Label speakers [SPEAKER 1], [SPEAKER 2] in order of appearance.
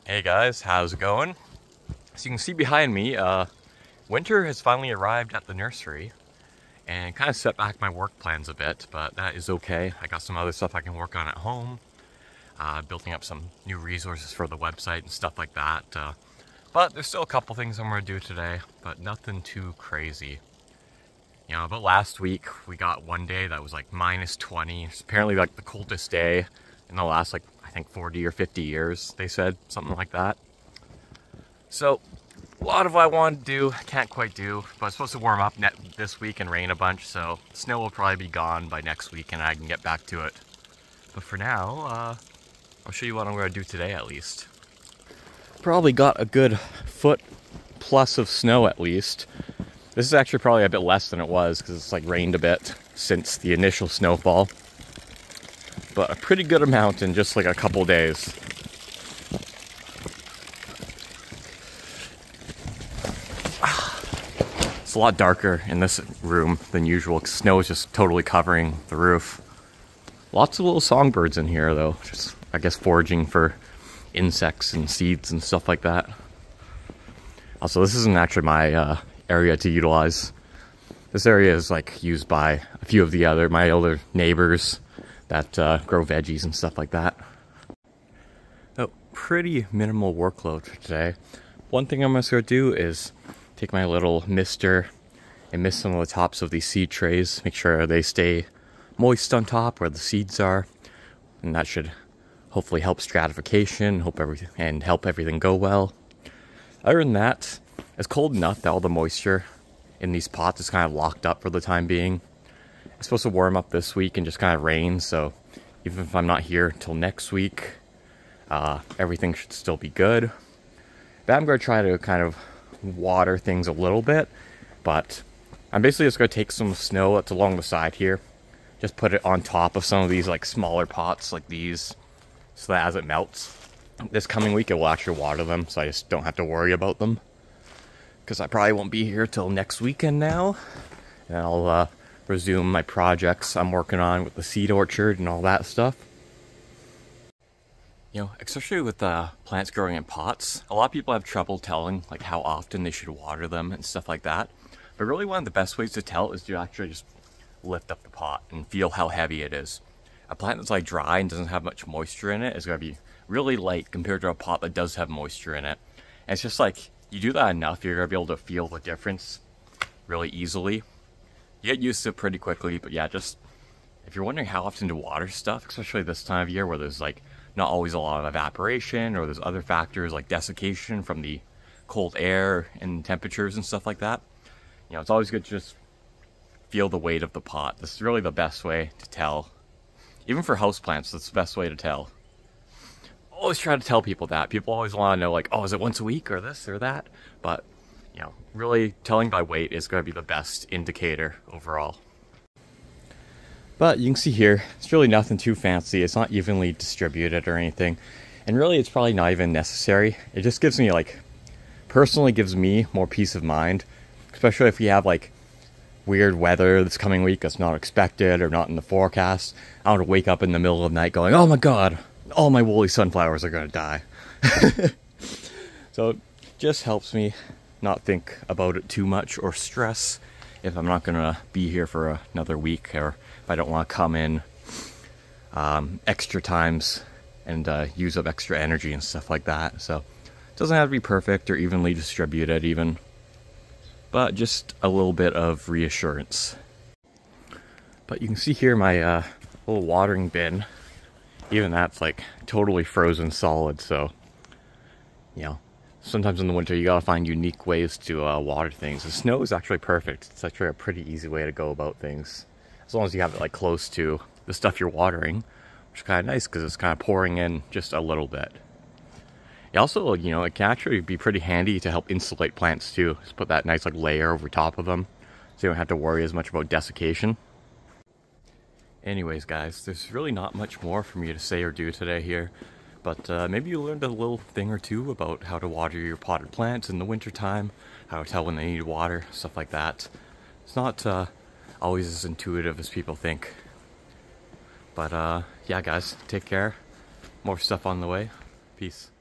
[SPEAKER 1] Hey guys, how's it going? So you can see behind me, winter has finally arrived at the nursery and kind of set back my work plans a bit, but that is okay. I got some other stuff I can work on at home, building up some new resources for the website and stuff like that. But there's still a couple things I'm going to do today, but nothing too crazy. You know, but last week we got one day that was like -20. It's apparently like the coldest day in the last like I think 40 or 50 years, they said, something like that. So a lot of what I wanted to do, can't quite do, but it's supposed to warm up this week and rain a bunch, so snow will probably be gone by next week and I can get back to it. But for now, I'll show you what I'm going to do today at least. Probably got a good foot plus of snow at least. This is actually probably a bit less than it was because it's like rained a bit since the initial snowfall. But a pretty good amount in just like a couple days. It's a lot darker in this room than usual because snow is just totally covering the roof. Lots of little songbirds in here though, just I guess foraging for insects and seeds and stuff like that. Also, this isn't actually my area to utilize. This area is like used by a few of my other neighbors that grow veggies and stuff like that. Oh, pretty minimal workload for today. One thing I'm going to do is take my little mister and mist some of the tops of these seed trays, make sure they stay moist on top where the seeds are, and that should hopefully help stratification, help everything go well. Other than that, it's cold enough that all the moisture in these pots is kind of locked up for the time being. It's supposed to warm up this week and just kind of rain, so even if I'm not here until next week, everything should still be good. But I'm going to try to kind of water things a little bit, but I'm basically just going to take some snow that's along the side here, just put it on top of some of these like smaller pots like these, so that as it melts, this coming week it will actually water them, so I just don't have to worry about them. Because I probably won't be here till next weekend now, and I'll resume my projects I'm working on with the seed orchard and all that stuff. You know, especially with plants growing in pots, a lot of people have trouble telling like how often they should water them and stuff like that. But really one of the best ways to tell is to actually just lift up the pot and feel how heavy it is. A plant that's like dry and doesn't have much moisture in it is going to be really light compared to a pot that does have moisture in it. And it's just like, you do that enough, you're going to be able to feel the difference really easily. You get used to it pretty quickly, but yeah, just if you're wondering how often to water stuff, especially this time of year where there's like not always a lot of evaporation or there's other factors like desiccation from the cold air and temperatures and stuff like that, you know, it's always good to just feel the weight of the pot. This is really the best way to tell. Even for houseplants, that's the best way to tell. Always try to tell people that. People always want to know like, oh, is it once a week or this or that? But you know, really telling by weight is going to be the best indicator overall. But you can see here, it's really nothing too fancy. It's not evenly distributed or anything. And really, it's probably not even necessary. It just gives me like, personally gives me more peace of mind. Especially if we have like weird weather this coming week that's not expected or not in the forecast. I don't want to wake up in the middle of the night going, oh my god, all my woolly sunflowers are going to die. So it just helps me not think about it too much or stress if I'm not going to be here for another week, or if I don't want to come in extra times and use up extra energy and stuff like that. So it doesn't have to be perfect or evenly distributed even, but just a little bit of reassurance. But you can see here my little watering bin, even that's like totally frozen solid, so you know, sometimes in the winter you gotta find unique ways to water things. The snow is actually perfect. It's actually a pretty easy way to go about things, as long as you have it like close to the stuff you're watering, which is kind of nice because it's kind of pouring in just a little bit. It also, you know, it can actually be pretty handy to help insulate plants too. Just put that nice like layer over top of them, so you don't have to worry as much about desiccation. Anyways guys, there's really not much more for me to say or do today here. But maybe you learned a little thing or two about how to water your potted plants in the wintertime, how to tell when they need water, stuff like that. It's not always as intuitive as people think. But yeah guys, take care. More stuff on the way. Peace.